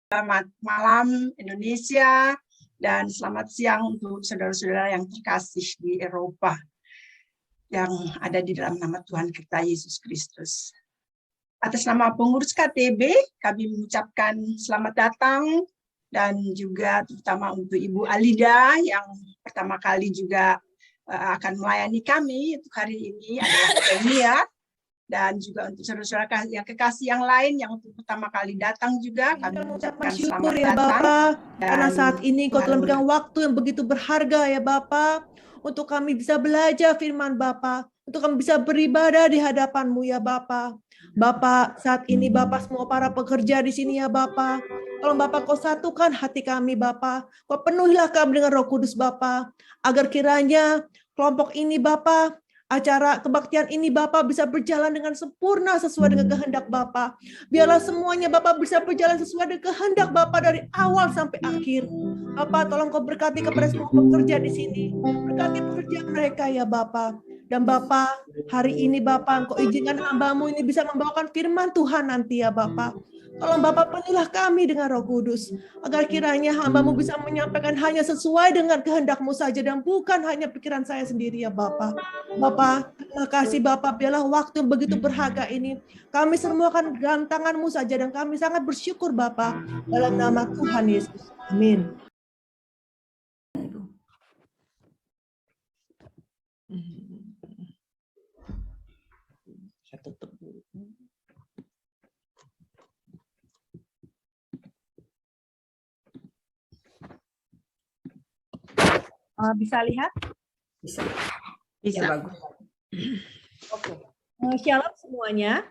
Selamat malam Indonesia dan selamat siang untuk saudara-saudara yang terkasih di Eropa yang ada di dalam nama Tuhan kita Yesus Kristus. Atas nama pengurus KTB, kami mengucapkan selamat datang dan juga terutama untuk Ibu Alida yang pertama kali juga akan melayani kami untuk hari ini adalah Enia. Dan juga untuk saudara-saudara yang kekasih yang lain yang untuk pertama kali datang juga kami mengucapkan selamat ya datang. Bapak, karena saat ini Kau telah memberikan waktu yang begitu berharga ya Bapak, untuk kami bisa belajar firman Bapak, untuk kami bisa beribadah di hadapan-Mu ya Bapak. Bapak, saat ini Bapak semua para pekerja di sini ya Bapak, tolong Bapak Kau satukan hati kami Bapak, Kau penuhilah kami dengan Roh Kudus Bapak, agar kiranya kelompok ini Bapak, acara kebaktian ini Bapak bisa berjalan dengan sempurna sesuai dengan kehendak Bapak. Biarlah semuanya Bapak bisa berjalan sesuai dengan kehendak Bapak dari awal sampai akhir. Bapak tolong Kau berkati kepada semua pekerja di sini. Berkati pekerjaan mereka ya Bapak. Dan Bapak, hari ini Bapak, Engkau izinkan hamba-Mu ini bisa membawakan firman Tuhan nanti ya Bapak. Tolong Bapak penuhilah kami dengan Roh Kudus, agar kiranya hamba-Mu bisa menyampaikan hanya sesuai dengan kehendak-Mu saja dan bukan hanya pikiran saya sendiri ya Bapak. Bapak, terima kasih Bapak, biarlah waktu yang begitu berharga ini kami semua akan dalam tangan-Mu saja dan kami sangat bersyukur Bapak dalam nama Tuhan Yesus. Amin. Saya tutup dulu. Bisa lihat? Bisa. Bisa. Bagus. Oke. Shalom semuanya.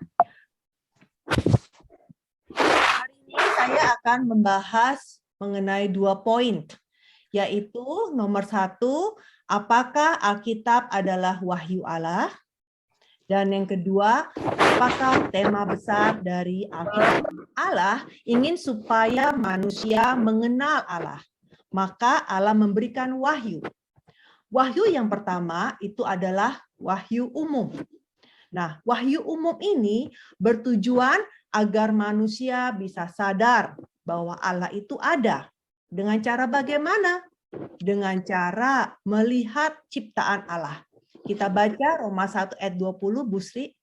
Hari ini saya akan membahas mengenai 2 poin, yaitu nomor 1, apakah Alkitab adalah wahyu Allah? Dan yang kedua, apakah tema besar dari Alkitab? Allah ingin supaya manusia mengenal Allah. Maka Allah memberikan wahyu. Wahyu yang pertama itu adalah wahyu umum. Nah, wahyu umum ini bertujuan agar manusia bisa sadar bahwa Allah itu ada. Dengan cara bagaimana? Dengan cara melihat ciptaan Allah. Kita baca Roma 1 ayat 20, Bu Sri.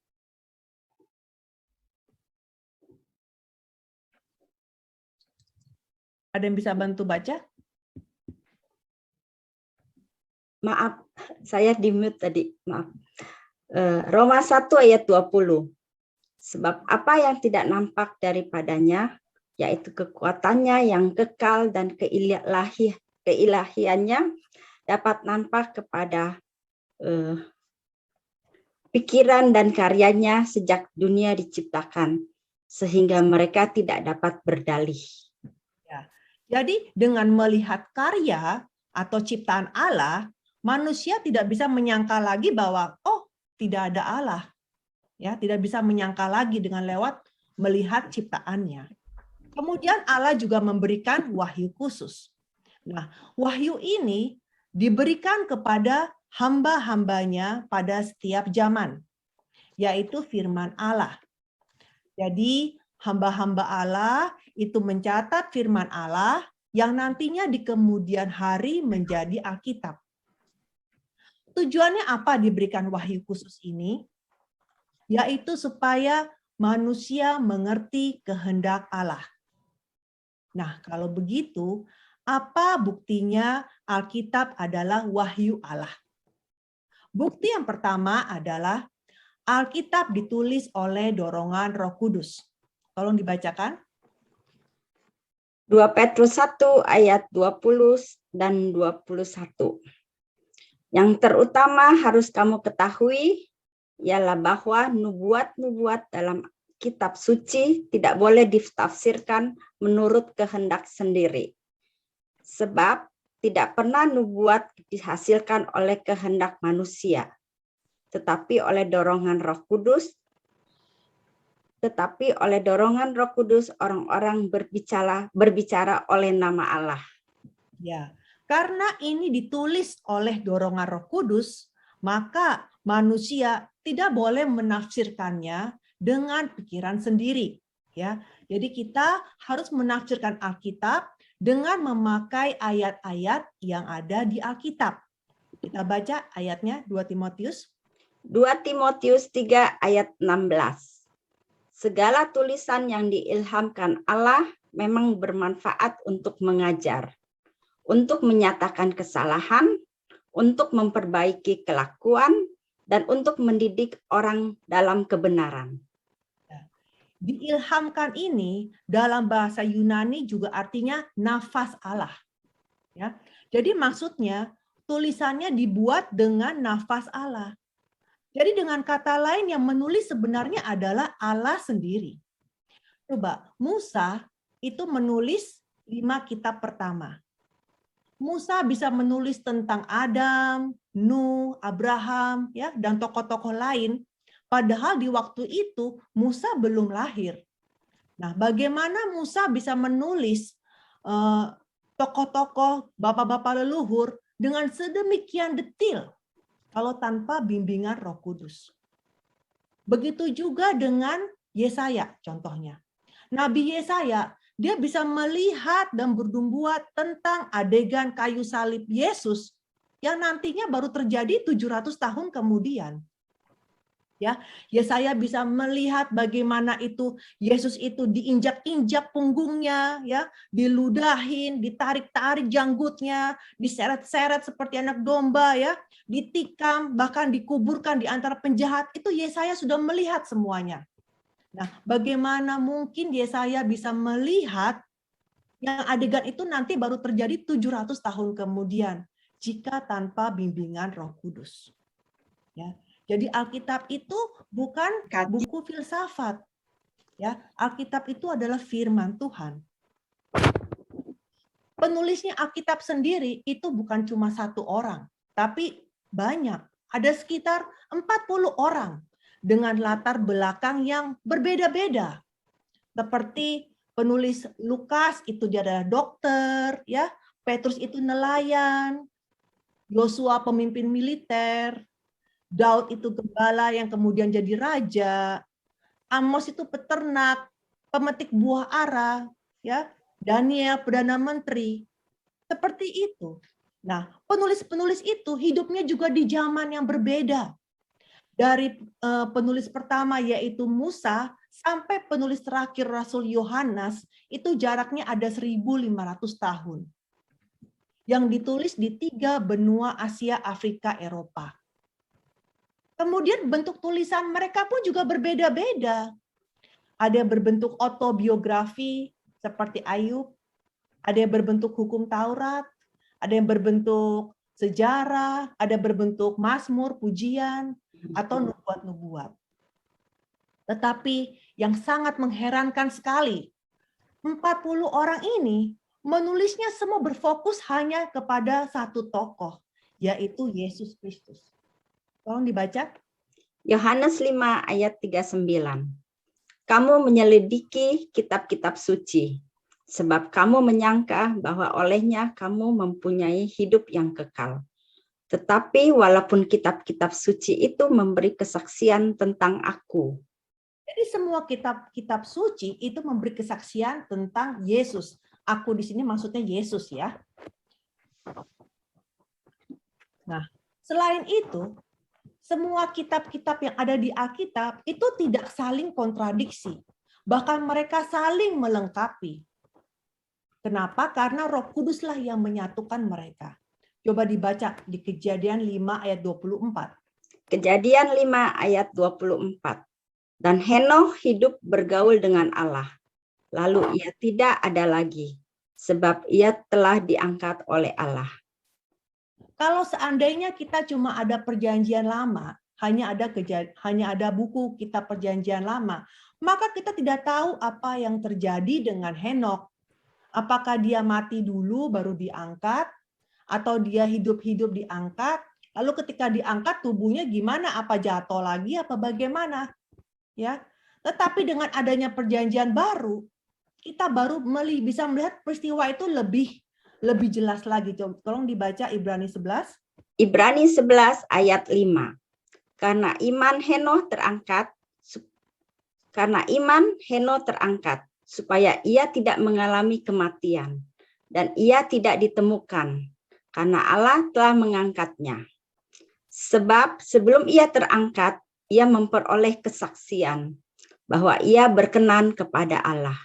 Ada yang bisa bantu baca? Maaf, saya di-mute tadi. Maaf. Roma 1 ayat 20. Sebab apa yang tidak nampak daripadanya, yaitu kekuatannya yang kekal dan keilahiannya, dapat nampak kepada pikiran dan karyanya sejak dunia diciptakan, sehingga mereka tidak dapat berdalih. Ya. Jadi dengan melihat karya atau ciptaan Allah, manusia tidak bisa menyangka lagi bahwa tidak ada Allah. Ya, tidak bisa menyangka lagi dengan lewat melihat ciptaannya. Kemudian Allah juga memberikan wahyu khusus. Nah, wahyu ini diberikan kepada hamba-hambanya pada setiap zaman, yaitu firman Allah. Jadi hamba-hamba Allah itu mencatat firman Allah yang nantinya di kemudian hari menjadi Alkitab. Tujuannya apa diberikan wahyu khusus ini? Yaitu supaya manusia mengerti kehendak Allah. Nah, kalau begitu, apa buktinya Alkitab adalah wahyu Allah? Bukti yang pertama adalah Alkitab ditulis oleh dorongan Roh Kudus. Tolong dibacakan. 2 Petrus 1 ayat 20 dan 21. Yang terutama harus kamu ketahui ialah bahwa nubuat-nubuat dalam kitab suci tidak boleh ditafsirkan menurut kehendak sendiri. Sebab tidak pernah nubuat dihasilkan oleh kehendak manusia, tetapi oleh dorongan Roh Kudus. Tetapi oleh dorongan Roh Kudus orang-orang berbicara oleh nama Allah. Ya. Karena ini ditulis oleh dorongan Roh Kudus, maka manusia tidak boleh menafsirkannya dengan pikiran sendiri. Ya, jadi kita harus menafsirkan Alkitab dengan memakai ayat-ayat yang ada di Alkitab. Kita baca ayatnya 2 Timotius. 2 Timotius 3 ayat 16. Segala tulisan yang diilhamkan Allah memang bermanfaat untuk mengajar, untuk menyatakan kesalahan, untuk memperbaiki kelakuan, dan untuk mendidik orang dalam kebenaran. Diilhamkan ini dalam bahasa Yunani juga artinya nafas Allah. Ya. Jadi maksudnya tulisannya dibuat dengan nafas Allah. Jadi dengan kata lain yang menulis sebenarnya adalah Allah sendiri. Coba, Musa itu menulis 5 kitab pertama. Musa bisa menulis tentang Adam, Nuh, Abraham, ya, dan tokoh-tokoh lain. Padahal di waktu itu Musa belum lahir. Nah, bagaimana Musa bisa menulis tokoh-tokoh bapak-bapak leluhur dengan sedemikian detil kalau tanpa bimbingan Roh Kudus? Begitu juga dengan Yesaya contohnya. Nabi Yesaya, dia bisa melihat dan bernubuat tentang adegan kayu salib Yesus yang nantinya baru terjadi 700 tahun kemudian. Ya, Yesaya bisa melihat bagaimana itu Yesus itu diinjak-injak punggungnya, ya, diludahin, ditarik-tarik janggutnya, diseret-seret seperti anak domba, ya, ditikam, bahkan dikuburkan di antara penjahat. Itu Yesaya sudah melihat semuanya. Nah, bagaimana mungkin Yesaya bisa melihat yang adegan itu nanti baru terjadi 700 tahun kemudian jika tanpa bimbingan Roh Kudus. Ya. Jadi Alkitab itu bukan buku filsafat. Ya, Alkitab itu adalah firman Tuhan. Penulisnya Alkitab sendiri itu bukan cuma 1 orang, tapi banyak. Ada sekitar 40 orang dengan latar belakang yang berbeda-beda. Seperti penulis Lukas itu dia adalah dokter, ya. Petrus itu nelayan, Yosua pemimpin militer, Daud itu gembala yang kemudian jadi raja, Amos itu peternak, pemetik buah ara, ya, Daniel perdana menteri. Seperti itu. Nah, penulis-penulis itu hidupnya juga di zaman yang berbeda. Dari penulis pertama yaitu Musa sampai penulis terakhir Rasul Yohanes itu jaraknya ada 1.500 tahun. Yang ditulis di 3 benua Asia, Afrika, Eropa. Kemudian bentuk tulisan mereka pun juga berbeda-beda. Ada yang berbentuk autobiografi seperti Ayub, ada yang berbentuk hukum Taurat, ada yang berbentuk sejarah, ada berbentuk mazmur, pujian, atau nubuat-nubuat. Tetapi yang sangat mengherankan sekali, 40 orang ini menulisnya semua berfokus hanya kepada satu tokoh, yaitu Yesus Kristus. Tolong dibaca. Yohanes 5 ayat 39. Kamu menyelidiki kitab-kitab suci, sebab kamu menyangka bahwa olehnya kamu mempunyai hidup yang kekal. Tetapi walaupun kitab-kitab suci itu memberi kesaksian tentang aku. Jadi semua kitab-kitab suci itu memberi kesaksian tentang Yesus. Aku di sini maksudnya Yesus, ya. Nah, selain itu, semua kitab-kitab yang ada di Alkitab itu tidak saling kontradiksi. Bahkan mereka saling melengkapi. Kenapa? Karena Roh Kuduslah yang menyatukan mereka. Coba dibaca di Kejadian 5 ayat 24. Kejadian 5 ayat 24. Dan Henokh hidup bergaul dengan Allah. Lalu ia tidak ada lagi, sebab ia telah diangkat oleh Allah. Kalau seandainya kita cuma ada perjanjian lama, hanya ada buku kitab perjanjian lama, maka kita tidak tahu apa yang terjadi dengan Henokh. Apakah dia mati dulu baru diangkat, atau dia hidup-hidup diangkat, lalu ketika diangkat tubuhnya gimana? Apa jatuh lagi? Apa bagaimana? Ya. Tetapi dengan adanya perjanjian baru, kita baru bisa melihat peristiwa itu lebih jelas lagi. Tolong dibaca Ibrani 11. Ibrani 11 ayat 5. Karena iman Henokh terangkat Karena iman, Henokh terangkat, supaya ia tidak mengalami kematian, dan ia tidak ditemukan, karena Allah telah mengangkatnya. Sebab sebelum ia terangkat, ia memperoleh kesaksian bahwa ia berkenan kepada Allah.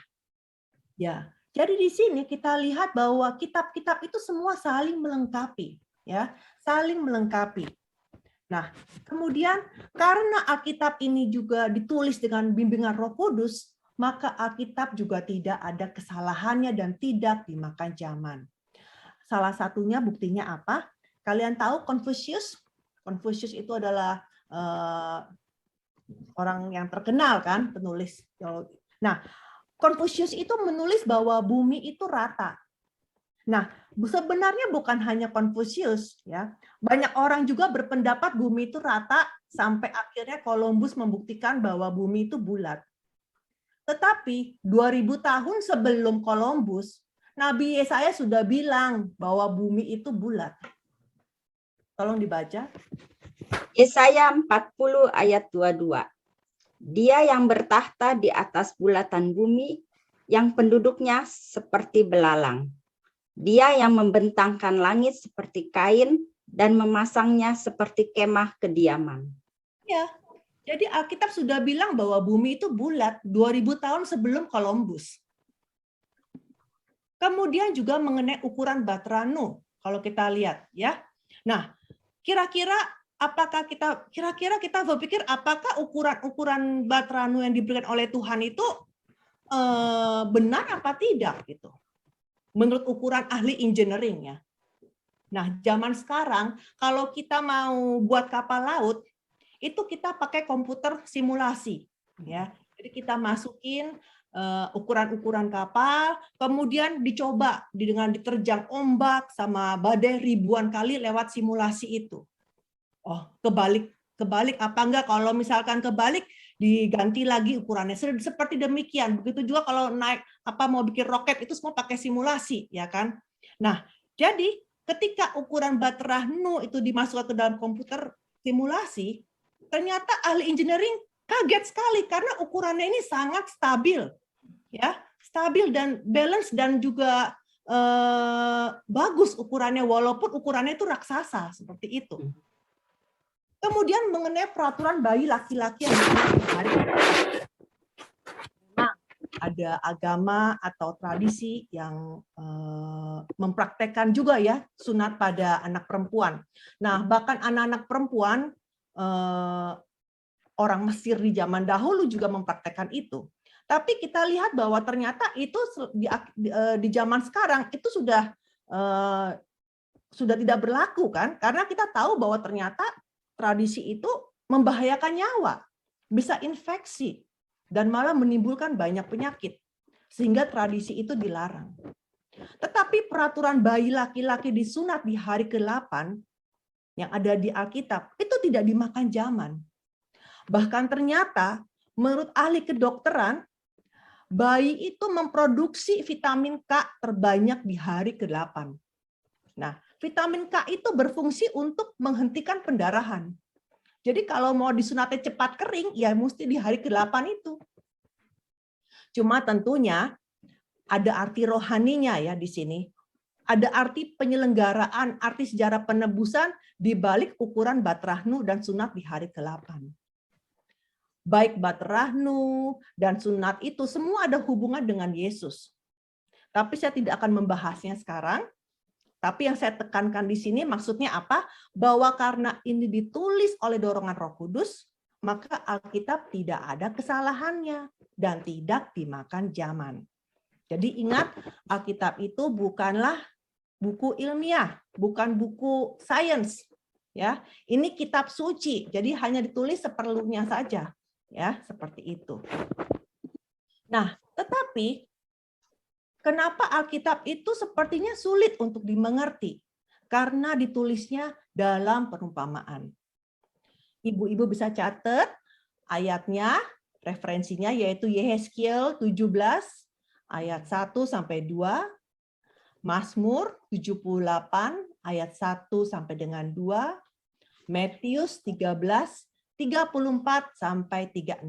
Ya, jadi di sini kita lihat bahwa kitab-kitab itu semua saling melengkapi, ya, saling melengkapi. Nah, kemudian karena Alkitab ini juga ditulis dengan bimbingan Roh Kudus, maka Alkitab juga tidak ada kesalahannya dan tidak dimakan zaman. Salah satunya buktinya apa? Kalian tahu Confucius? Confucius itu adalah orang yang terkenal kan, penulis. Nah, Confucius itu menulis bahwa bumi itu rata. Nah, sebenarnya bukan hanya Confucius, ya. Banyak orang juga berpendapat bumi itu rata sampai akhirnya Columbus membuktikan bahwa bumi itu bulat. Tetapi 2000 tahun sebelum Columbus, Nabi Yesaya sudah bilang bahwa bumi itu bulat. Tolong dibaca. Yesaya 40 ayat 22. Dia yang bertahta di atas bulatan bumi, yang penduduknya seperti belalang. Dia yang membentangkan langit seperti kain dan memasangnya seperti kemah kediaman. Ya, jadi Alkitab sudah bilang bahwa bumi itu bulat 2000 tahun sebelum Columbus. Kemudian juga mengenai ukuran Batranu, kalau kita lihat, ya. Nah, kira-kira kita berpikir apakah ukuran Batranu yang diberikan oleh Tuhan itu benar apa tidak gitu? Menurut ukuran ahli engineering ya. Nah, zaman sekarang kalau kita mau buat kapal laut, itu kita pakai komputer simulasi ya. Jadi kita masukin ukuran-ukuran kapal, kemudian dicoba dengan diterjang ombak sama badai ribuan kali lewat simulasi itu. Oh, kebalik apa enggak? Kalau misalkan kebalik, diganti lagi ukurannya. Seperti demikian. Begitu juga kalau naik mau bikin roket itu semua pakai simulasi, ya kan? Nah, jadi ketika ukuran Batranu itu dimasukkan ke dalam komputer simulasi, ternyata ahli engineering kaget sekali karena ukurannya ini sangat stabil, ya, stabil dan balance dan juga bagus ukurannya walaupun ukurannya itu raksasa seperti itu. Kemudian mengenai peraturan bayi laki-laki yang hari ada agama atau tradisi yang mempraktekkan juga ya sunat pada anak perempuan. Nah, bahkan anak-anak perempuan orang Mesir di zaman dahulu juga mempraktekkan itu. Tapi kita lihat bahwa ternyata itu di zaman sekarang itu sudah tidak berlaku kan? Karena kita tahu bahwa ternyata tradisi itu membahayakan nyawa, bisa infeksi, dan malah menimbulkan banyak penyakit. Sehingga tradisi itu dilarang. Tetapi peraturan bayi laki-laki disunat di hari ke-8 yang ada di Alkitab, itu tidak dimakan zaman. Bahkan ternyata, menurut ahli kedokteran, bayi itu memproduksi vitamin K terbanyak di hari ke-8. Nah, vitamin K itu berfungsi untuk menghentikan pendarahan. Jadi kalau mau disunatnya cepat kering, ya mesti di hari ke-8 itu. Cuma tentunya ada arti rohaninya ya di sini. Ada arti penyelenggaraan, arti sejarah penebusan di balik ukuran Batrahnu dan sunat di hari ke-8. Baik Batrahnu dan sunat itu semua ada hubungan dengan Yesus. Tapi saya tidak akan membahasnya sekarang. Tapi yang saya tekankan di sini maksudnya apa? Bahwa karena ini ditulis oleh dorongan Roh Kudus, maka Alkitab tidak ada kesalahannya dan tidak dimakan zaman. Jadi ingat, Alkitab itu bukanlah buku ilmiah, bukan buku sains, ya. Ini kitab suci, jadi hanya ditulis seperlunya saja, ya, seperti itu. Nah, tetapi kenapa Alkitab itu sepertinya sulit untuk dimengerti? Karena ditulisnya dalam perumpamaan. Ibu-ibu bisa catat ayatnya, referensinya yaitu Yehezkiel 17 ayat 1 sampai 2, Mazmur 78 ayat 1 sampai dengan 2, Matius 13 34 sampai 36.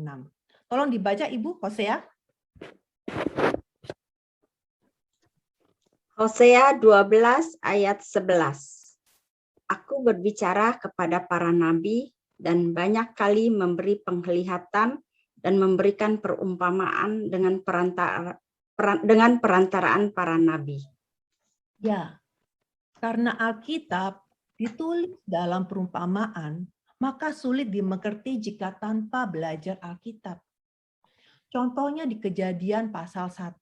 Tolong dibaca Ibu, Hosea. Hosea 12 ayat 11. Aku berbicara kepada para nabi dan banyak kali memberi penglihatan dan memberikan perumpamaan dengan perantaraan para nabi. Ya, karena Alkitab ditulis dalam perumpamaan, maka sulit dimengerti jika tanpa belajar Alkitab. Contohnya di Kejadian pasal 1.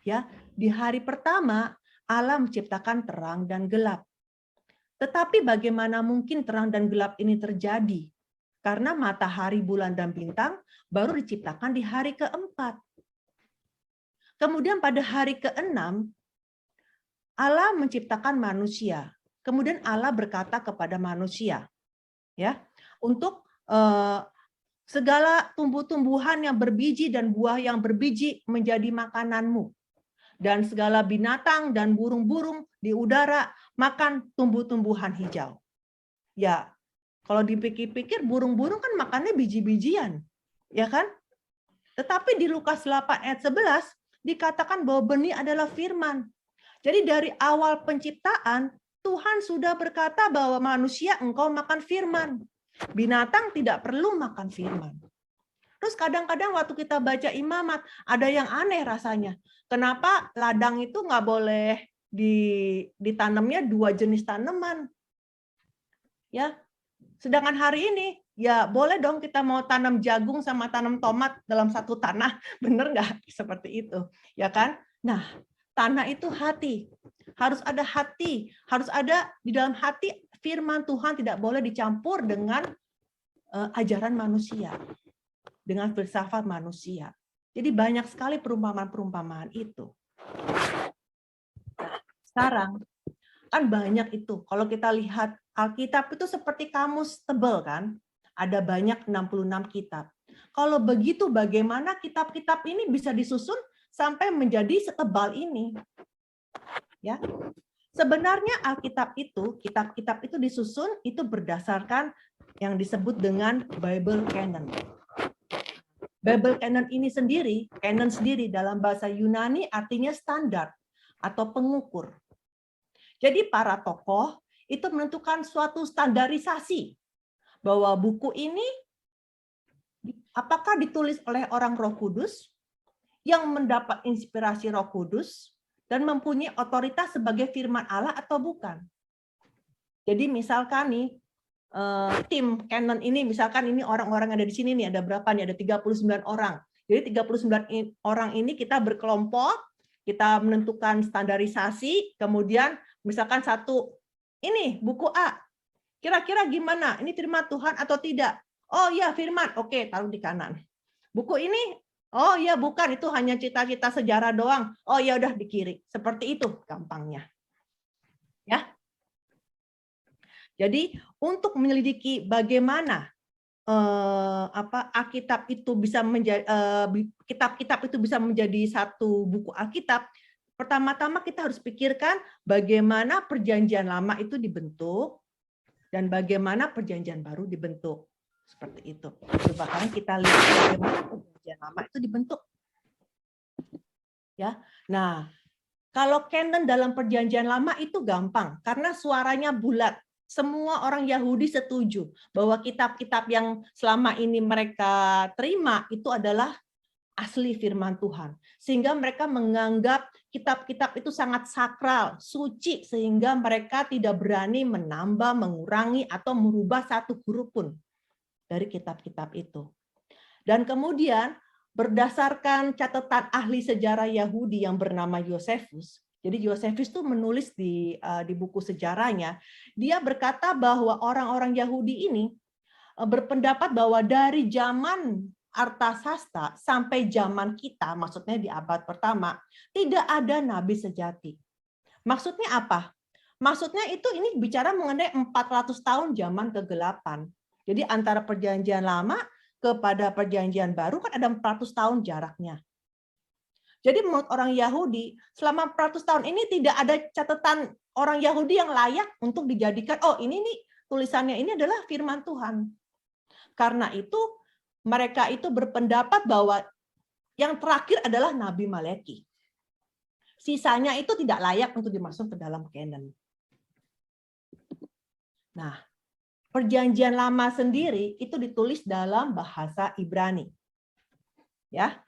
Ya, di hari pertama Allah menciptakan terang dan gelap. Tetapi bagaimana mungkin terang dan gelap ini terjadi? Karena matahari, bulan, dan bintang baru diciptakan di hari keempat. Kemudian pada hari keenam, Allah menciptakan manusia. Kemudian Allah berkata kepada manusia, ya, untuk segala tumbuh-tumbuhan yang berbiji dan buah yang berbiji menjadi makananmu. Dan segala binatang dan burung-burung di udara makan tumbuh-tumbuhan hijau. Ya, kalau dipikir-pikir burung-burung kan makannya biji-bijian, ya kan? Tetapi di Lukas 8 ayat 11 dikatakan bahwa benih adalah firman. Jadi dari awal penciptaan Tuhan sudah berkata bahwa manusia engkau makan firman. Binatang tidak perlu makan firman. Terus kadang-kadang waktu kita baca imamat, ada yang aneh rasanya. Kenapa ladang itu nggak boleh ditanamnya 2 jenis tanaman? Ya, sedangkan hari ini, ya boleh dong kita mau tanam jagung sama tanam tomat dalam satu tanah. Bener nggak? Seperti itu. Ya kan? Nah, tanah itu hati. Harus ada hati. Harus ada di dalam hati firman Tuhan, tidak boleh dicampur dengan ajaran manusia. Dengan filsafat manusia. Jadi banyak sekali perumpamaan-perumpamaan itu. Nah, sekarang kan banyak itu. Kalau kita lihat Alkitab itu seperti kamus tebal kan? Ada banyak 66 kitab. Kalau begitu bagaimana kitab-kitab ini bisa disusun sampai menjadi setebal ini? Ya. Sebenarnya Alkitab itu, kitab-kitab itu disusun itu berdasarkan yang disebut dengan Bible Canon. Bible Canon ini sendiri, canon sendiri dalam bahasa Yunani artinya standar atau pengukur. Jadi para tokoh itu menentukan suatu standarisasi bahwa buku ini apakah ditulis oleh orang Roh Kudus yang mendapat inspirasi Roh Kudus dan mempunyai otoritas sebagai firman Allah atau bukan. Jadi misalkan nih tim Canon ini, misalkan ini orang-orang yang ada di sini nih, ada berapa nih? Ada 39 orang. Jadi 39 orang ini kita berkelompok, kita menentukan standarisasi, kemudian misalkan satu, ini buku A, kira-kira gimana? Ini firman Tuhan atau tidak? Oh iya firman, oke taruh di kanan. Buku ini, oh iya bukan, itu hanya cita-cita sejarah doang. Oh ya udah di kiri. Seperti itu gampangnya. Ya. Jadi untuk menyelidiki bagaimana Alkitab itu bisa menjadi kitab-kitab itu bisa menjadi satu buku Alkitab, pertama-tama kita harus pikirkan bagaimana Perjanjian Lama itu dibentuk dan bagaimana Perjanjian Baru dibentuk. Seperti itu. Coba kan kita lihat bagaimana Perjanjian Lama itu dibentuk. Ya. Nah, kalau canon dalam Perjanjian Lama itu gampang karena suaranya bulat. Semua orang Yahudi setuju bahwa kitab-kitab yang selama ini mereka terima itu adalah asli firman Tuhan. Sehingga mereka menganggap kitab-kitab itu sangat sakral, suci, sehingga mereka tidak berani menambah, mengurangi, atau merubah satu huruf pun dari kitab-kitab itu. Dan kemudian berdasarkan catatan ahli sejarah Yahudi yang bernama Yosefus, jadi Yosefus itu menulis di buku sejarahnya, dia berkata bahwa orang-orang Yahudi ini berpendapat bahwa dari zaman Artasasta sampai zaman kita, maksudnya di abad pertama, tidak ada nabi sejati. Maksudnya apa? Maksudnya itu ini bicara mengenai 400 tahun zaman kegelapan. Jadi antara Perjanjian Lama kepada Perjanjian Baru kan ada 400 tahun jaraknya. Jadi menurut orang Yahudi, selama 400 tahun ini tidak ada catatan orang Yahudi yang layak untuk dijadikan, oh ini nih tulisannya ini adalah firman Tuhan. Karena itu mereka itu berpendapat bahwa yang terakhir adalah Nabi Malaki. Sisanya itu tidak layak untuk dimasuk ke dalam canon. Nah, Perjanjian Lama sendiri itu ditulis dalam bahasa Ibrani. Ya.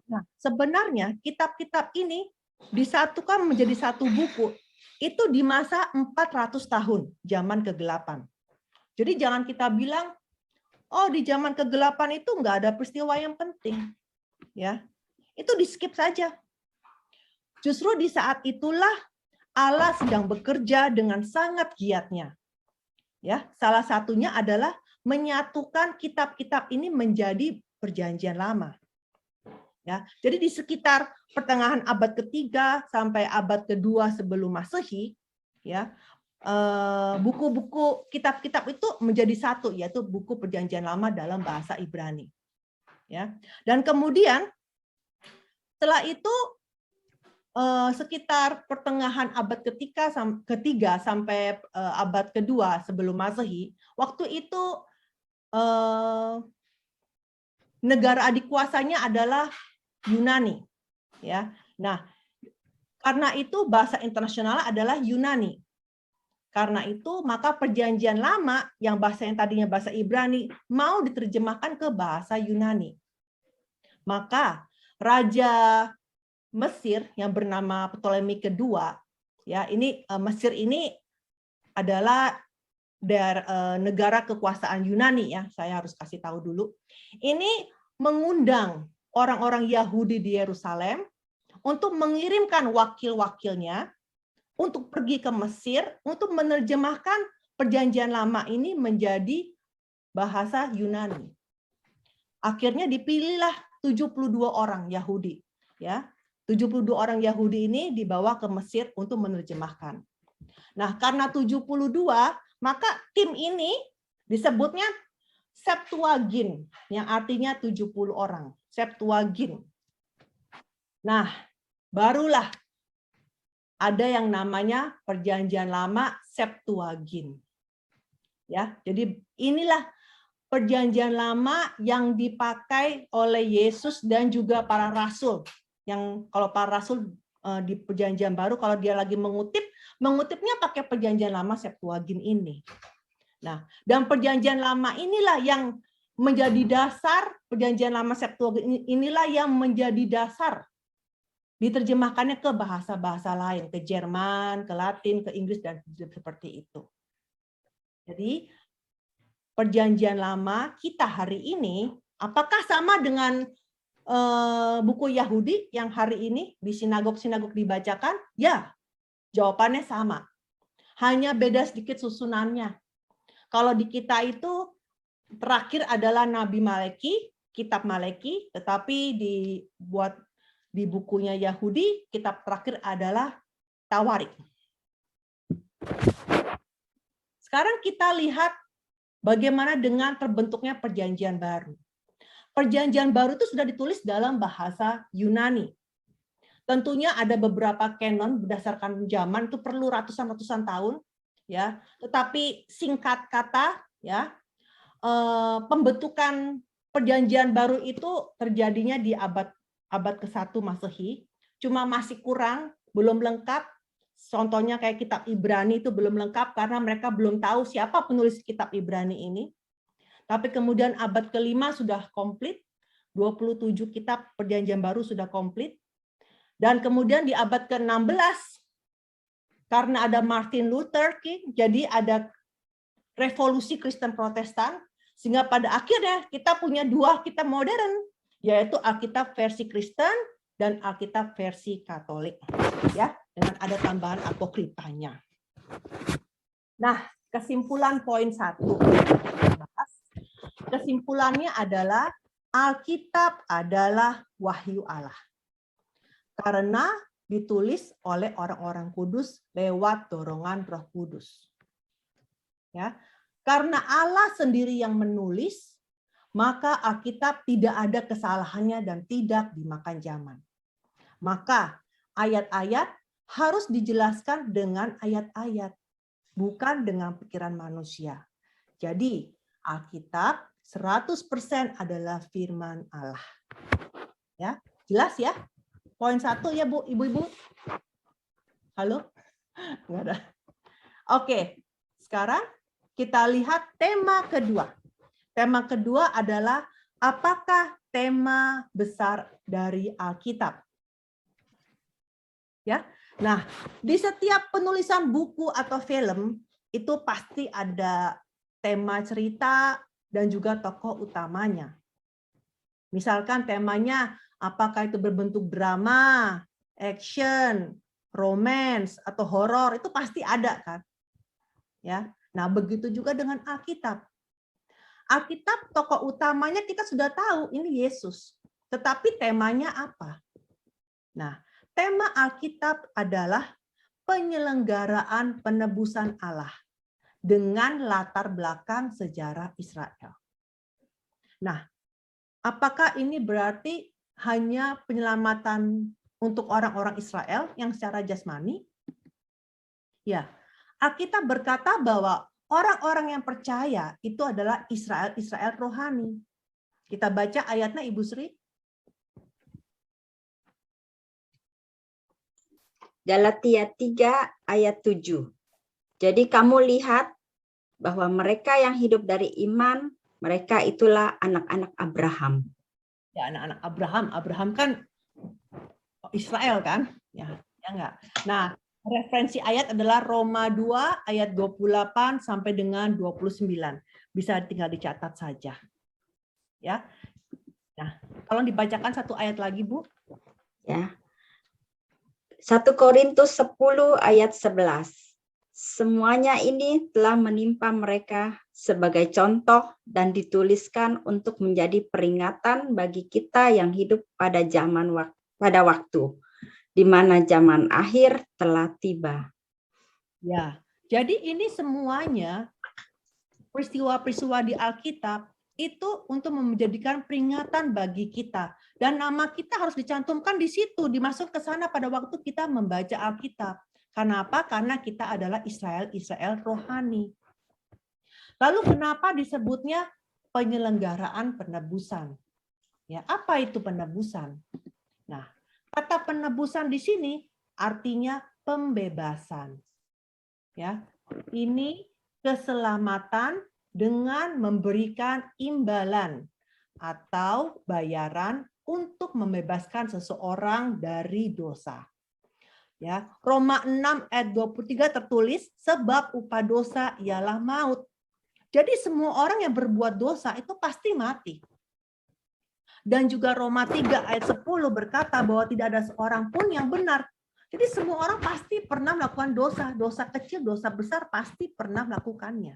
Nah, sebenarnya kitab-kitab ini disatukan menjadi satu buku itu di masa 400 tahun zaman kegelapan. Jadi jangan kita bilang, oh di zaman kegelapan itu nggak ada peristiwa yang penting. Ya, itu di-skip saja. Justru di saat itulah Allah sedang bekerja dengan sangat giatnya. Ya, salah satunya adalah menyatukan kitab-kitab ini menjadi Perjanjian Lama. Ya, jadi di sekitar pertengahan abad ketiga sampai abad kedua sebelum Masehi, ya, buku-buku kitab-kitab itu menjadi satu, yaitu buku Perjanjian Lama dalam bahasa Ibrani. Ya, dan kemudian setelah itu sekitar pertengahan abad ketiga sampai abad kedua sebelum Masehi, waktu itu negara adik kuasanya adalah Yunani. Ya, nah karena itu bahasa internasional adalah Yunani. Karena itu maka Perjanjian Lama yang bahasa yang tadinya bahasa Ibrani mau diterjemahkan ke bahasa Yunani. Maka Raja Mesir yang bernama Ptolemy kedua, ya ini Mesir ini adalah negara kekuasaan Yunani ya, saya harus kasih tahu dulu. Ini mengundang orang-orang Yahudi di Yerusalem untuk mengirimkan wakil-wakilnya untuk pergi ke Mesir untuk menerjemahkan Perjanjian Lama ini menjadi bahasa Yunani. Akhirnya dipilihlah 72 orang Yahudi, ya. 72 orang Yahudi ini dibawa ke Mesir untuk menerjemahkan. Nah, karena 72, maka tim ini disebutnya Septuagint, yang artinya 70 orang. Septuagint. Nah, barulah ada yang namanya Perjanjian Lama Septuagint. Ya, jadi inilah Perjanjian Lama yang dipakai oleh Yesus dan juga para rasul. Yang kalau para rasul di Perjanjian Baru, kalau dia lagi mengutipnya pakai Perjanjian Lama Septuagint ini. Nah, dan Perjanjian Lama inilah yang menjadi dasar, Perjanjian Lama Septuagint inilah yang menjadi dasar diterjemahkannya ke bahasa-bahasa lain, ke Jerman, ke Latin, ke Inggris, dan seperti itu. Jadi, Perjanjian Lama kita hari ini, apakah sama dengan buku Yahudi yang hari ini di sinagog-sinagog dibacakan? Ya, jawabannya sama. Hanya beda sedikit susunannya. Kalau di kita itu terakhir adalah Nabi Malaki, kitab Malaki, tetapi dibuat di bukunya Yahudi, kitab terakhir adalah Tawarik. Sekarang kita lihat bagaimana dengan terbentuknya Perjanjian Baru. Perjanjian Baru itu sudah ditulis dalam bahasa Yunani. Tentunya ada beberapa canon berdasarkan zaman itu perlu ratusan tahun, ya. Tetapi singkat kata, ya, pembentukan Perjanjian Baru itu terjadinya di abad ke-1 Masehi, cuma masih kurang, belum lengkap. Contohnya kayak kitab Ibrani itu belum lengkap karena mereka belum tahu siapa penulis kitab Ibrani ini. Tapi kemudian abad ke-5 sudah komplit, 27 kitab Perjanjian Baru sudah komplit. Dan kemudian di abad ke-16, karena ada Martin Luther King, jadi ada revolusi Kristen Protestan, sehingga pada akhirnya kita punya dua kitab modern, yaitu Alkitab versi Kristen dan Alkitab versi Katolik, ya, dengan ada tambahan apokrifanya. Nah, kesimpulan poin 1. Kesimpulannya adalah Alkitab adalah wahyu Allah. Karena ditulis oleh orang-orang kudus lewat dorongan Roh Kudus. Ya, karena Allah sendiri yang menulis, maka Alkitab tidak ada kesalahannya dan tidak dimakan zaman. Maka ayat-ayat harus dijelaskan dengan ayat-ayat, bukan dengan pikiran manusia. Jadi Alkitab 100% adalah firman Allah. Ya, jelas ya? Poin 1 ya, Bu, Ibu-ibu. Halo? Enggak ada. Oke, sekarang kita lihat tema kedua. Tema kedua adalah apakah tema besar dari Alkitab? Ya. Nah, di setiap penulisan buku atau film itu pasti ada tema cerita dan juga tokoh utamanya. Misalkan temanya apakah itu berbentuk drama, action, romance atau horor, itu pasti ada kan? Ya. Nah, begitu juga dengan Alkitab. Alkitab tokoh utamanya kita sudah tahu, ini Yesus. Tetapi temanya apa? Nah, tema Alkitab adalah penyelenggaraan penebusan Allah dengan latar belakang sejarah Israel. Nah, apakah ini berarti hanya penyelamatan untuk orang-orang Israel yang secara jasmani? Ya, Alkitab berkata bahwa orang-orang yang percaya itu adalah Israel rohani. Kita baca ayatnya, Ibu Sri. Galatia 3 ayat 7. Jadi kamu lihat bahwa mereka yang hidup dari iman, mereka itulah anak-anak Abraham. Ya, anak-anak Abraham. Abraham kan Israel kan? Ya enggak. Nah, referensi ayat adalah Roma 2 ayat 28 sampai dengan 29. Bisa tinggal dicatat saja. Ya. Nah, tolong dibacakan satu ayat lagi, Bu. Ya. 1 Korintus 10 ayat 11. Semuanya ini telah menimpa mereka sebagai contoh dan dituliskan untuk menjadi peringatan bagi kita yang hidup pada waktu di mana zaman akhir telah tiba. Ya, jadi ini semuanya peristiwa-peristiwa di Alkitab itu untuk menjadikan peringatan bagi kita. Dan nama kita harus dicantumkan di situ, dimasuk ke sana pada waktu kita membaca Alkitab. Karena apa? Karena kita adalah Israel rohani. Lalu kenapa disebutnya penyelenggaraan penebusan? Ya, apa itu penebusan? Nah, kata penebusan di sini artinya pembebasan. Ya, ini keselamatan dengan memberikan imbalan atau bayaran untuk membebaskan seseorang dari dosa. Ya, Roma 6 ayat 23 tertulis sebab upah dosa ialah maut. Jadi semua orang yang berbuat dosa itu pasti mati. Dan juga Roma 3 ayat 10 berkata bahwa tidak ada seorang pun yang benar. Jadi semua orang pasti pernah melakukan dosa, dosa kecil, dosa besar pasti pernah melakukannya.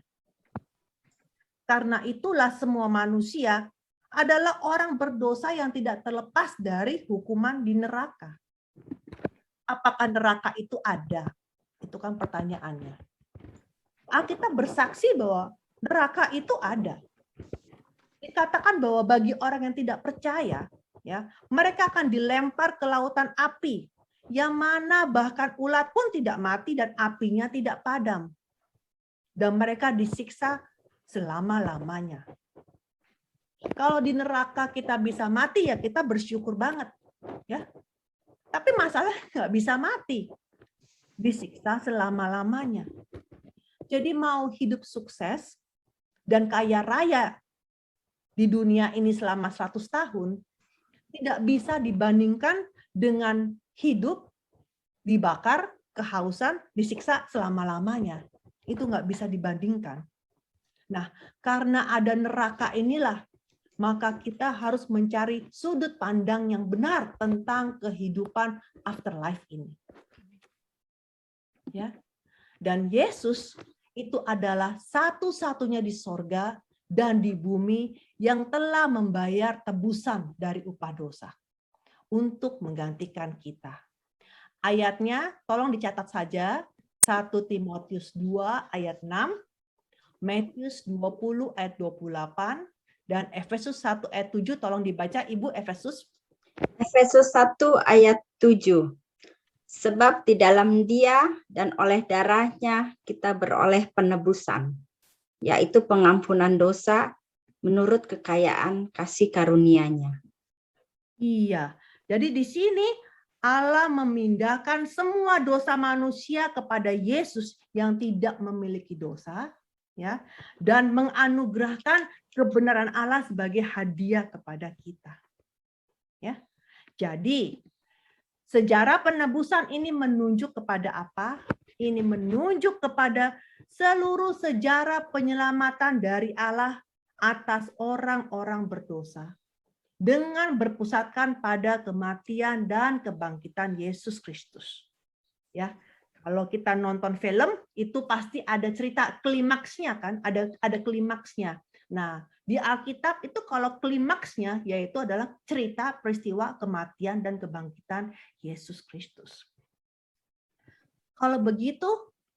Karena itulah semua manusia adalah orang berdosa yang tidak terlepas dari hukuman di neraka. Apakah neraka itu ada? Itu kan pertanyaannya. Alkitab bersaksi bahwa neraka itu ada. Dikatakan bahwa bagi orang yang tidak percaya, ya, mereka akan dilempar ke lautan api, yang mana bahkan ulat pun tidak mati dan apinya tidak padam. Dan mereka disiksa selama-lamanya. Kalau di neraka kita bisa mati, ya kita bersyukur banget, ya. Tapi masalah nggak bisa mati, disiksa selama-lamanya. Jadi mau hidup sukses dan kaya raya di dunia ini selama 100 tahun, tidak bisa dibandingkan dengan hidup dibakar, kehausan, disiksa selama-lamanya. Itu nggak bisa dibandingkan. Nah, karena ada neraka inilah, maka kita harus mencari sudut pandang yang benar tentang kehidupan afterlife ini. Ya. Dan Yesus itu adalah satu-satunya di sorga dan di bumi yang telah membayar tebusan dari upah dosa untuk menggantikan kita. Ayatnya tolong dicatat saja, 1 Timotius 2 ayat 6, Matius 20 ayat 28, dan Efesus 1 ayat 7, tolong dibaca Ibu Efesus. Efesus 1 ayat 7. Sebab di dalam Dia dan oleh darahnya kita beroleh penebusan, yaitu pengampunan dosa menurut kekayaan kasih karunia-Nya. Iya. Jadi di sini Allah memindahkan semua dosa manusia kepada Yesus yang tidak memiliki dosa, ya, dan menganugerahkan kebenaran Allah sebagai hadiah kepada kita. Ya. Jadi sejarah penebusan ini menunjuk kepada apa? Ini menunjuk kepada seluruh sejarah penyelamatan dari Allah atas orang-orang berdosa dengan berpusatkan pada kematian dan kebangkitan Yesus Kristus. Ya, kalau kita nonton film itu pasti ada cerita klimaksnya kan, ada klimaksnya. Nah, di Alkitab itu kalau klimaksnya yaitu adalah cerita peristiwa kematian dan kebangkitan Yesus Kristus. Kalau begitu,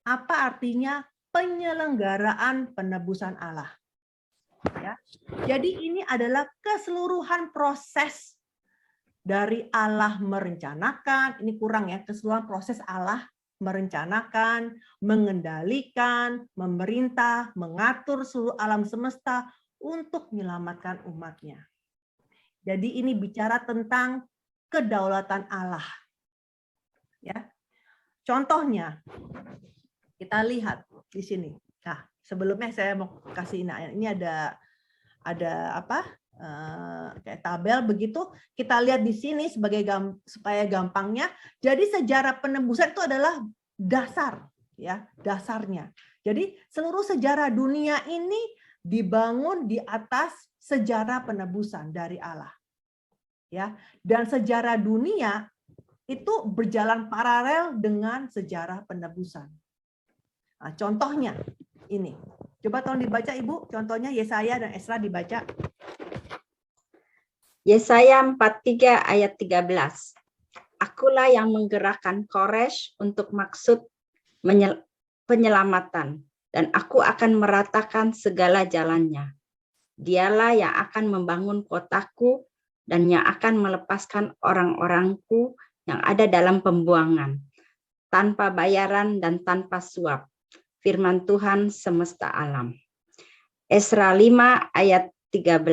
apa artinya penyelenggaraan penebusan Allah? Ya. Jadi ini adalah keseluruhan proses dari Allah merencanakan, ini kurang ya, keseluruhan proses Allah merencanakan, mengendalikan, memerintah, mengatur seluruh alam semesta untuk menyelamatkan umatnya. Jadi ini bicara tentang kedaulatan Allah. Ya. Contohnya, kita lihat di sini. Nah, sebelumnya saya mau kasih ini ada apa? Kayak tabel begitu. Kita lihat di sini sebagai supaya gampangnya. Jadi sejarah penebusan itu adalah dasar, ya, dasarnya. Jadi seluruh sejarah dunia ini dibangun di atas sejarah penebusan dari Allah. Ya, dan sejarah dunia itu berjalan paralel dengan sejarah penebusan. Nah, contohnya ini. Coba tolong dibaca Ibu, contohnya Yesaya dan Esra dibaca. Yesaya 43 ayat 13. Akulah yang menggerakkan Kores untuk maksud penyelamatan, dan aku akan meratakan segala jalannya. Dialah yang akan membangun kotaku dan yang akan melepaskan orang-orangku yang ada dalam pembuangan, tanpa bayaran dan tanpa suap. Firman Tuhan semesta alam. Esra 5 ayat 13.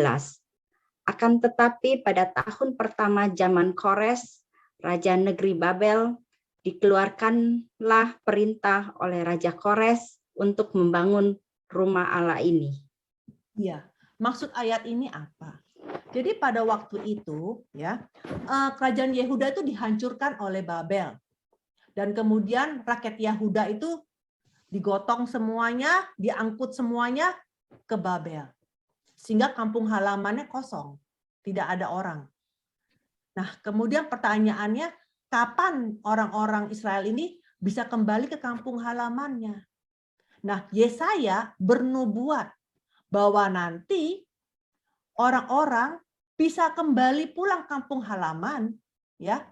Akan tetapi pada tahun pertama zaman Kores, Raja negeri Babel, dikeluarkanlah perintah oleh Raja Kores untuk membangun rumah Allah ini. Ya, maksud ayat ini apa? Jadi pada waktu itu, ya, kerajaan Yehuda itu dihancurkan oleh Babel, dan kemudian rakyat Yehuda itu digotong semuanya, diangkut semuanya ke Babel, sehingga kampung halamannya kosong, tidak ada orang. Nah, kemudian pertanyaannya, kapan orang-orang Israel ini bisa kembali ke kampung halamannya? Nah, Yesaya bernubuat bahwa nanti orang-orang bisa kembali pulang kampung halaman, ya,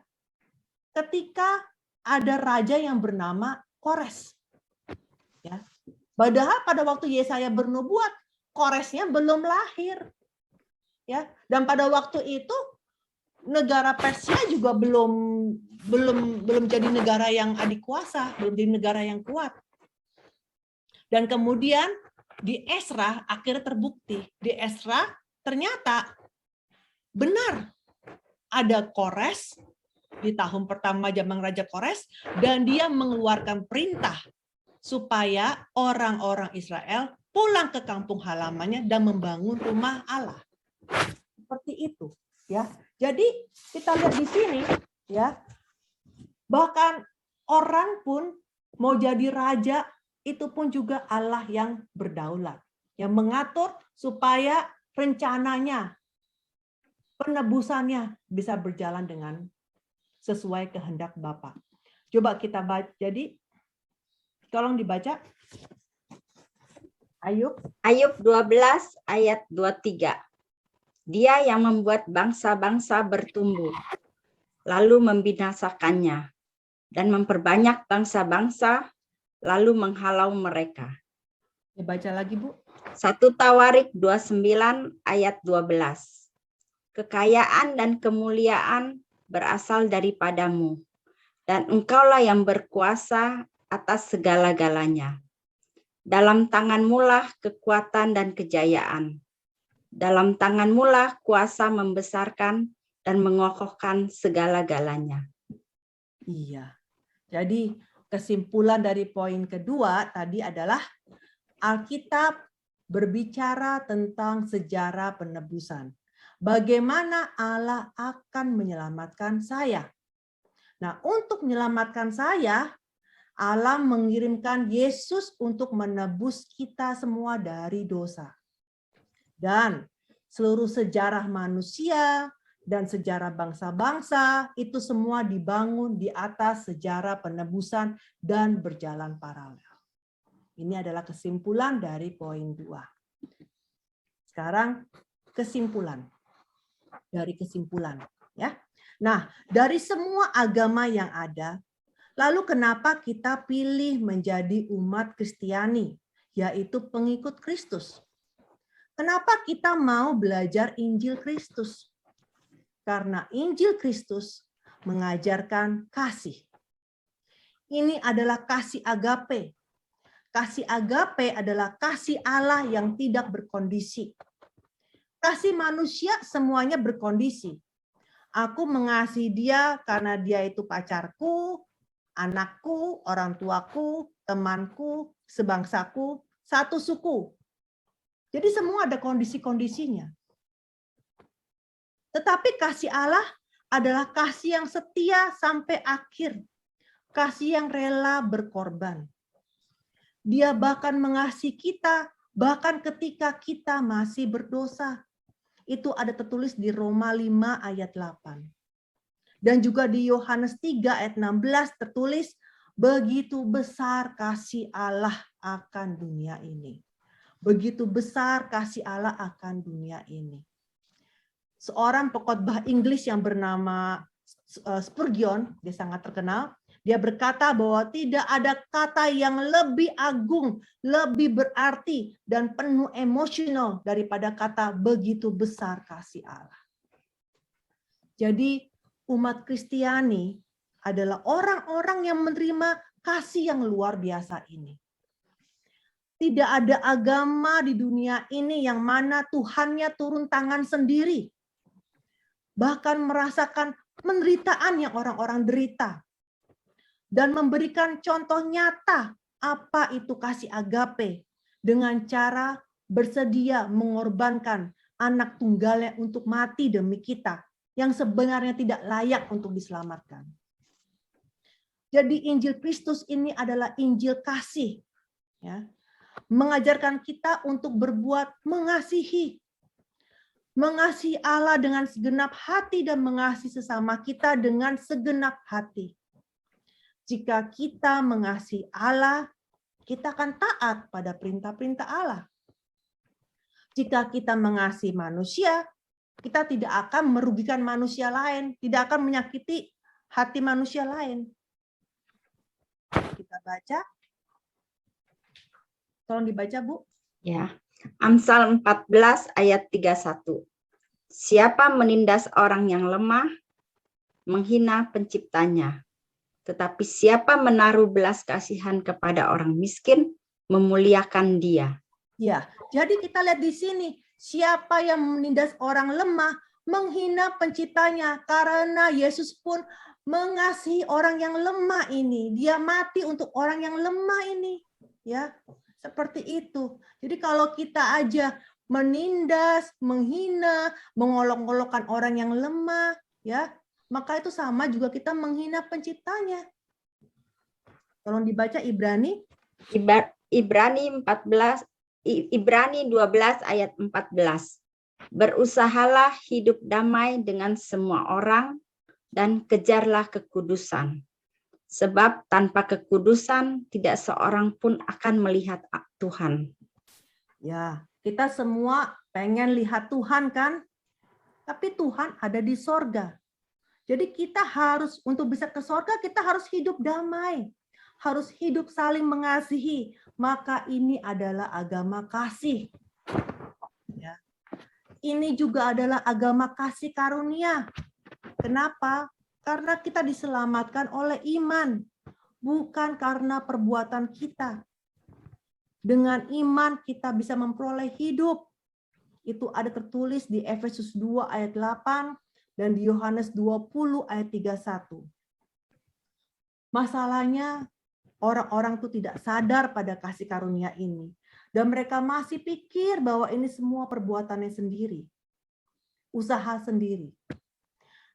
ketika ada raja yang bernama Kores. Ya. Padahal pada waktu Yesaya bernubuat, Koresnya belum lahir. Ya, dan pada waktu itu negara Persia juga belum jadi negara yang adikuasa, belum jadi negara yang kuat. Dan kemudian di Esra akhirnya terbukti, di Esra ternyata benar ada Kores di tahun pertama zaman Raja Kores, dan dia mengeluarkan perintah supaya orang-orang Israel pulang ke kampung halamannya dan membangun rumah Allah. Seperti itu, ya. Jadi kita lihat di sini, ya. Bahkan orang pun mau jadi raja, itu pun juga Allah yang berdaulat, yang mengatur supaya rencananya, penebusannya bisa berjalan dengan sesuai kehendak Bapa. Coba kita baca. Jadi tolong dibaca. Ayub 12 ayat 23. Dia yang membuat bangsa-bangsa bertumbuh, lalu membinasakannya, dan memperbanyak bangsa-bangsa, lalu menghalau mereka. Baca lagi, Bu. 1 Tawarik 29 ayat 12. Kekayaan dan kemuliaan berasal daripadamu, dan engkaulah yang berkuasa atas segala-galanya. Dalam tanganmulah kekuatan dan kejayaan. dalam tangan-Mu kuasa membesarkan dan mengokohkan segala-galanya. Iya. Jadi kesimpulan dari poin kedua tadi adalah Alkitab berbicara tentang sejarah penebusan. Bagaimana Allah akan menyelamatkan saya. Nah, untuk menyelamatkan saya, Allah mengirimkan Yesus untuk menebus kita semua dari dosa. Dan seluruh sejarah manusia dan sejarah bangsa-bangsa itu semua dibangun di atas sejarah penebusan dan berjalan paralel. Ini adalah kesimpulan dari poin 2. Sekarang kesimpulan. Dari kesimpulan, ya. Nah, dari semua agama yang ada, lalu kenapa kita pilih menjadi umat Kristiani, yaitu pengikut Kristus? Kenapa kita mau belajar Injil Kristus? Karena Injil Kristus mengajarkan kasih. Ini adalah kasih agape. Kasih agape adalah kasih Allah yang tidak berkondisi. Kasih manusia semuanya berkondisi. Aku mengasihi dia karena dia itu pacarku, anakku, orang tuaku, temanku, sebangsaku, satu suku. Jadi semua ada kondisi-kondisinya. Tetapi kasih Allah adalah kasih yang setia sampai akhir. Kasih yang rela berkorban. Dia bahkan mengasihi kita, bahkan ketika kita masih berdosa. Itu ada tertulis di Roma 5 ayat 8. Dan juga di Yohanes 3 ayat 16 tertulis, begitu besar kasih Allah akan dunia ini. Begitu besar kasih Allah akan dunia ini. Seorang pengkhotbah Inggris yang bernama Spurgeon, dia sangat terkenal, dia berkata bahwa tidak ada kata yang lebih agung, lebih berarti, dan penuh emosional daripada kata begitu besar kasih Allah. Jadi umat Kristiani adalah orang-orang yang menerima kasih yang luar biasa ini. Tidak ada agama di dunia ini yang mana Tuhannya turun tangan sendiri. Bahkan merasakan penderitaan yang orang-orang derita. Dan memberikan contoh nyata apa itu kasih agape dengan cara bersedia mengorbankan anak tunggalnya untuk mati demi kita yang sebenarnya tidak layak untuk diselamatkan. Jadi Injil Kristus ini adalah Injil kasih, ya, mengajarkan kita untuk berbuat mengasihi Allah dengan segenap hati dan mengasihi sesama kita dengan segenap hati. Jika kita mengasihi Allah, kita akan taat pada perintah-perintah Allah. Jika kita mengasihi manusia, kita tidak akan merugikan manusia lain, tidak akan menyakiti hati manusia lain. Kita baca. Tolong dibaca, Bu. Ya. Amsal 14 ayat 31. Siapa menindas orang yang lemah, menghina penciptanya. Tetapi siapa menaruh belas kasihan kepada orang miskin, memuliakan dia. Ya, jadi kita lihat di sini, siapa yang menindas orang lemah, menghina penciptanya, karena Yesus pun mengasihi orang yang lemah ini. Dia mati untuk orang yang lemah ini. Ya, seperti itu. Jadi kalau kita aja menindas, menghina, mengolok-olokkan orang yang lemah, ya, maka itu sama juga kita menghina penciptanya. Tolong dibaca Ibrani. Ibrani 12 ayat 14. Berusahalah hidup damai dengan semua orang dan kejarlah kekudusan. Sebab tanpa kekudusan tidak seorang pun akan melihat Tuhan. Ya, kita semua pengen lihat Tuhan kan? Tapi Tuhan ada di sorga. Jadi kita harus, untuk bisa ke sorga, kita harus hidup damai. Harus hidup saling mengasihi. Maka ini adalah agama kasih. Ya. Ini juga adalah agama kasih karunia. Kenapa? Karena kita diselamatkan oleh iman. Bukan karena perbuatan kita. Dengan iman kita bisa memperoleh hidup. itu ada tertulis di Efesus 2 ayat 8 dan di Yohanes 20 ayat 31. Masalahnya orang-orang itu tidak sadar pada kasih karunia ini. Dan mereka masih pikir bahwa ini semua perbuatannya sendiri. Usaha sendiri.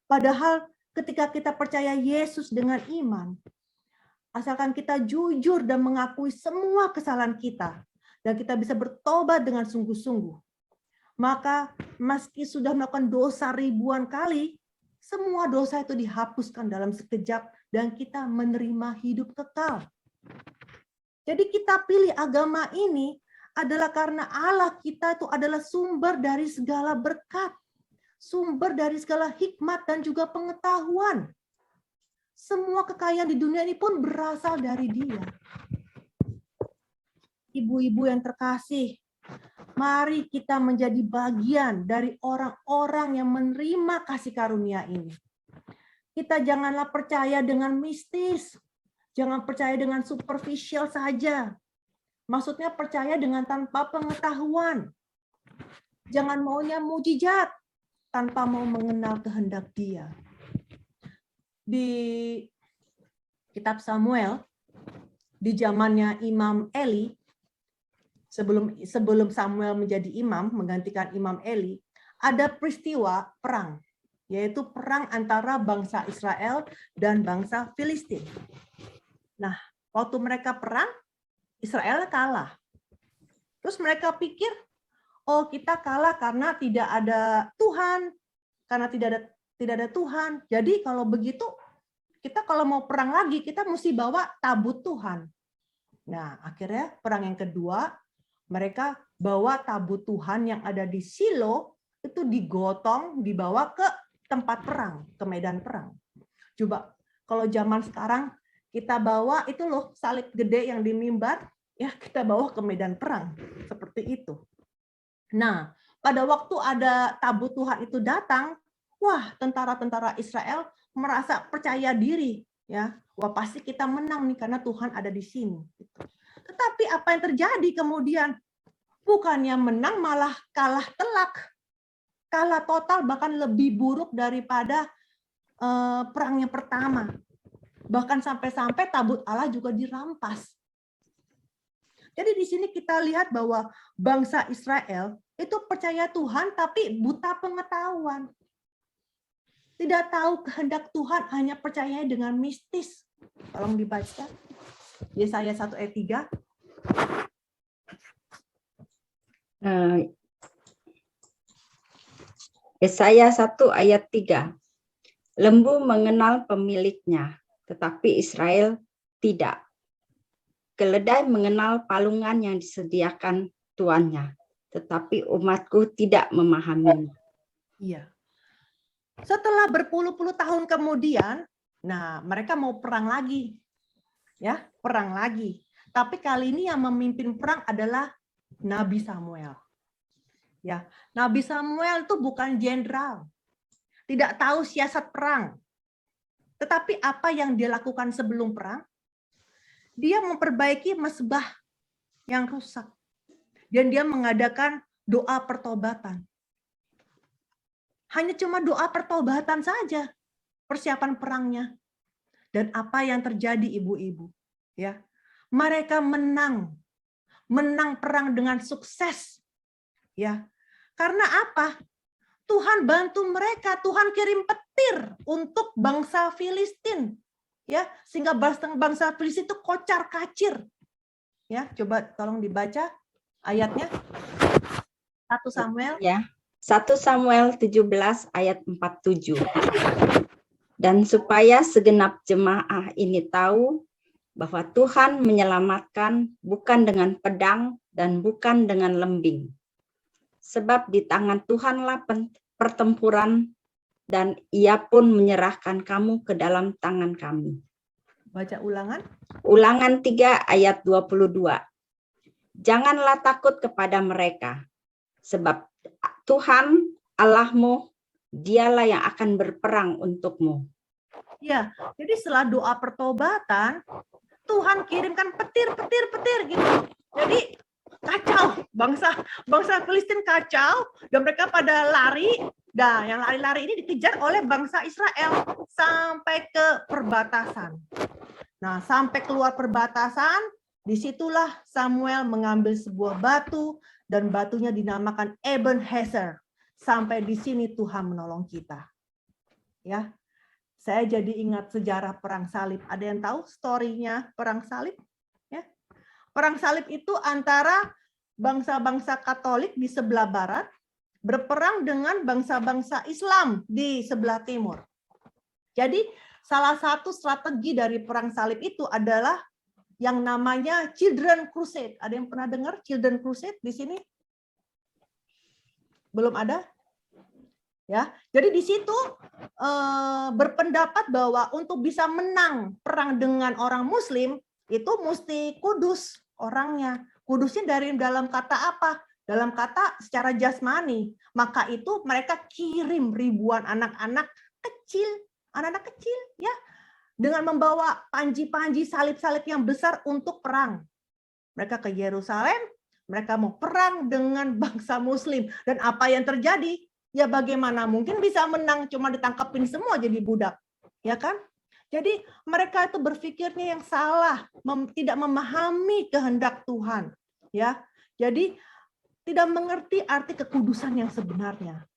Padahal ketika kita percaya Yesus dengan iman, asalkan kita jujur dan mengakui semua kesalahan kita, dan kita bisa bertobat dengan sungguh-sungguh, maka meski sudah melakukan dosa ribuan kali, semua dosa itu dihapuskan dalam sekejap dan kita menerima hidup kekal. Jadi kita pilih agama ini adalah karena Allah kita itu adalah sumber dari segala berkat, sumber dari segala hikmat dan juga pengetahuan. Semua kekayaan di dunia ini pun berasal dari Dia. Ibu-ibu yang terkasih, mari kita menjadi bagian dari orang-orang yang menerima kasih karunia ini. Kita janganlah percaya dengan mistis, jangan percaya dengan superficial saja. Maksudnya percaya dengan tanpa pengetahuan. Jangan maunya mujizat tanpa mau mengenal kehendak Dia. Di kitab Samuel, di zamannya Imam Eli, sebelum Samuel menjadi imam, menggantikan Imam Eli, ada peristiwa perang, yaitu perang antara bangsa Israel dan bangsa Filistin. Nah, waktu mereka perang, Israel kalah. Terus mereka pikir, oh kita kalah karena tidak ada Tuhan, karena tidak ada Tuhan. Jadi kalau begitu, kita kalau mau perang lagi, kita mesti bawa tabut Tuhan. Nah, akhirnya perang yang kedua, mereka bawa tabut Tuhan yang ada di Silo, itu digotong, dibawa ke tempat perang, ke medan perang. Coba, kalau zaman sekarang, kita bawa itu loh salib gede yang di mimbar, ya kita bawa ke medan perang seperti itu. Nah, pada waktu ada tabut Tuhan itu datang, wah tentara-tentara Israel merasa percaya diri, ya, wah pasti kita menang nih karena Tuhan ada di sini. Tetapi apa yang terjadi kemudian? Bukannya menang malah kalah telak, kalah total bahkan lebih buruk daripada perang yang pertama. Bahkan sampai-sampai tabut Allah juga dirampas. Jadi di sini kita lihat bahwa bangsa Israel itu percaya Tuhan tapi buta pengetahuan. Tidak tahu kehendak Tuhan, hanya percaya dengan mistis. Tolong dibaca. Yesaya 1 ayat 3. Yesaya 1 ayat 3. Lembu mengenal pemiliknya, tetapi Israel tidak. Keledai mengenal palungan yang disediakan tuannya, tetapi umatku tidak memahaminya. Iya. Setelah berpuluh-puluh tahun kemudian, nah mereka mau perang lagi. Ya, perang lagi. Tapi kali ini yang memimpin perang adalah Nabi Samuel. Ya, Nabi Samuel itu bukan jenderal. Tidak tahu siasat perang. Tetapi apa yang dia lakukan sebelum perang? Dia memperbaiki mezbah yang rusak. Dan dia mengadakan doa pertobatan. Hanya cuma doa pertobatan saja persiapan perangnya. Dan apa yang terjadi ibu-ibu? Ya, mereka menang perang dengan sukses. Ya, karena apa? Tuhan bantu mereka, Tuhan kirim petir untuk bangsa Filistin. Ya, sehingga bangsa Filistin itu kocar-kacir. Ya, coba tolong dibaca ayatnya. 1 Samuel. Ya. 1 Samuel 17 ayat 47. Dan supaya segenap jemaah ini tahu bahwa Tuhan menyelamatkan bukan dengan pedang dan bukan dengan lembing. Sebab di tangan Tuhanlah pertempuran dan Ia pun menyerahkan kamu ke dalam tangan kami. Baca ulangan. Ulangan 3 ayat 22. Janganlah takut kepada mereka, sebab Tuhan Allahmu, Dialah yang akan berperang untukmu. Ya, jadi setelah doa pertobatan, Tuhan kirimkan petir gitu. Jadi kacau, bangsa Filistin kacau, dan mereka pada lari. Nah, yang lari-lari ini dikejar oleh bangsa Israel sampai ke perbatasan. Nah, sampai keluar perbatasan, disitulah Samuel mengambil sebuah batu, dan batunya dinamakan Ebenezer. Sampai di sini Tuhan menolong kita. Ya, saya jadi ingat sejarah perang salib. Ada yang tahu story-nya perang salib? Ya. Perang salib itu antara bangsa-bangsa Katolik di sebelah barat berperang dengan bangsa-bangsa Islam di sebelah timur. Jadi salah satu strategi dari perang salib itu adalah yang namanya Children Crusade. Ada yang pernah dengar Children Crusade di sini? Belum ada? Ya, jadi di situ berpendapat bahwa untuk bisa menang perang dengan orang Muslim itu mesti kudus orangnya. Kudusnya dari dalam kata apa? Dalam kata secara jasmani. Maka itu mereka kirim ribuan anak-anak kecil ya, dengan membawa panji-panji salib-salib yang besar untuk perang. Mereka ke Yerusalem, mereka mau perang dengan bangsa Muslim, dan apa yang terjadi? Ya bagaimana mungkin bisa menang, cuma ditangkapin semua jadi budak, ya kan? Jadi mereka itu berpikirnya yang salah, tidak memahami kehendak Tuhan, ya. Jadi tidak mengerti arti kekudusan yang sebenarnya.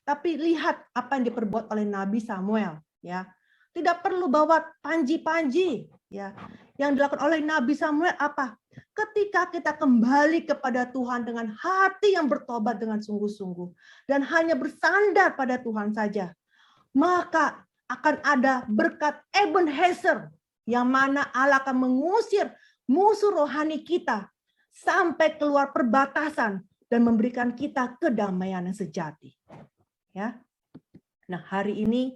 Tapi lihat apa yang diperbuat oleh Nabi Samuel, ya. Tidak perlu bawa panji-panji, ya. Yang dilakukan oleh Nabi Samuel apa? Ketika kita kembali kepada Tuhan dengan hati yang bertobat dengan sungguh-sungguh dan hanya bersandar pada Tuhan saja, maka akan ada berkat Ebenezer yang mana Allah akan mengusir musuh rohani kita sampai keluar perbatasan dan memberikan kita kedamaian yang sejati. Ya. Nah, hari ini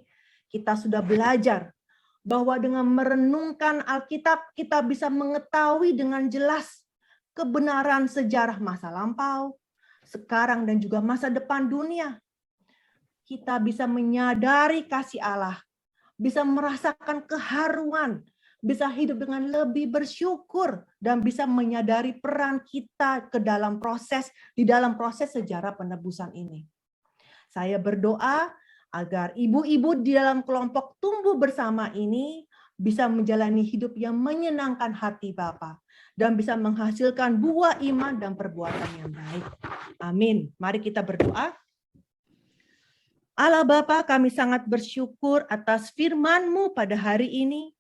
kita sudah belajar bahwa dengan merenungkan Alkitab kita bisa mengetahui dengan jelas kebenaran sejarah masa lampau, sekarang dan juga masa depan dunia. Kita bisa menyadari kasih Allah, bisa merasakan keharuan, bisa hidup dengan lebih bersyukur, dan bisa menyadari peran kita di dalam proses sejarah penebusan ini. Saya berdoa agar ibu-ibu di dalam kelompok tumbuh bersama ini bisa menjalani hidup yang menyenangkan hati Bapa dan bisa menghasilkan buah iman dan perbuatan yang baik. Amin. Mari kita berdoa. Allah Bapa, kami sangat bersyukur atas firman-Mu pada hari ini.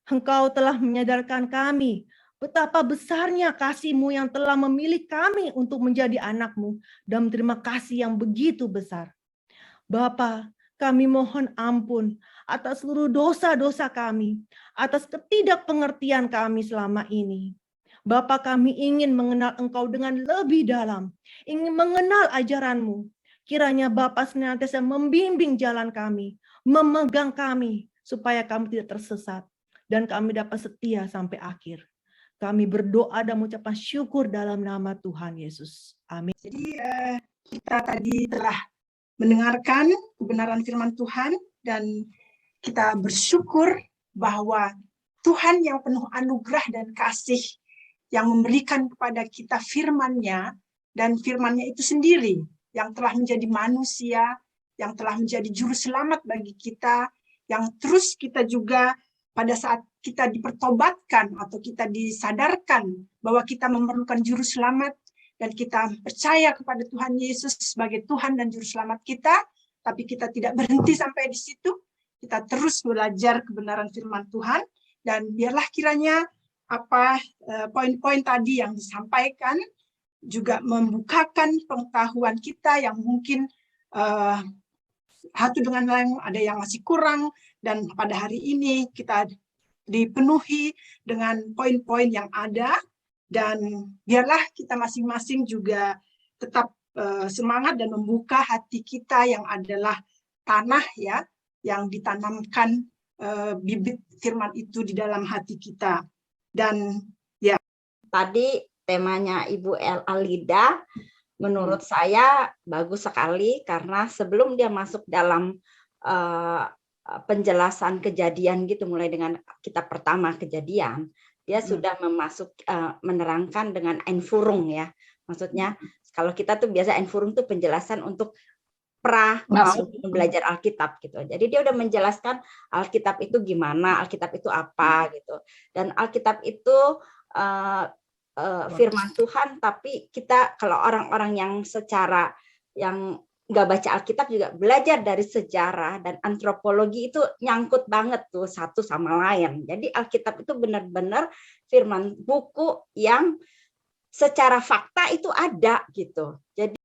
Engkau telah menyadarkan kami betapa besarnya kasih-Mu yang telah memilih kami untuk menjadi anak-Mu dan menerima kasih yang begitu besar. Bapa, kami mohon ampun atas seluruh dosa-dosa kami, atas ketidakpengertian kami selama ini. Bapa, kami ingin mengenal Engkau dengan lebih dalam, ingin mengenal ajaran-Mu. Kiranya Bapa senantiasa membimbing jalan kami, memegang kami, supaya kami tidak tersesat, dan kami dapat setia sampai akhir. Kami berdoa dan mengucapkan syukur dalam nama Tuhan Yesus. Amin. Jadi kita tadi telah mendengarkan kebenaran firman Tuhan dan kita bersyukur bahwa Tuhan yang penuh anugerah dan kasih yang memberikan kepada kita firman-Nya, dan firman-Nya itu sendiri yang telah menjadi manusia, yang telah menjadi juru selamat bagi kita, yang terus kita juga pada saat kita dipertobatkan atau kita disadarkan bahwa kita memerlukan juru selamat, dan kita percaya kepada Tuhan Yesus sebagai Tuhan dan Juru Selamat kita, tapi kita tidak berhenti sampai di situ. Kita terus belajar kebenaran firman Tuhan, dan biarlah kiranya poin-poin tadi yang disampaikan juga membukakan pengetahuan kita yang mungkin satu dengan lain ada yang masih kurang, dan pada hari ini kita dipenuhi dengan poin-poin yang ada. Dan biarlah kita masing-masing juga tetap semangat dan membuka hati kita yang adalah tanah, ya, yang ditanamkan bibit firman itu di dalam hati kita. Dan ya, tadi temanya Ibu Alida menurut saya bagus sekali, karena sebelum dia masuk dalam penjelasan kejadian gitu, mulai dengan kitab pertama Kejadian, Dia sudah menerangkan dengan Einführung ya. Maksudnya kalau kita tuh biasa Einführung tuh penjelasan untuk mau belajar Alkitab gitu. Jadi dia udah menjelaskan Alkitab itu gimana, Alkitab itu apa gitu. Dan Alkitab itu firman Tuhan, tapi kita kalau orang-orang yang secara yang nggak baca Alkitab juga belajar dari sejarah dan antropologi itu nyangkut banget tuh satu sama lain. Jadi Alkitab itu benar-benar firman buku yang secara fakta itu ada gitu. Jadi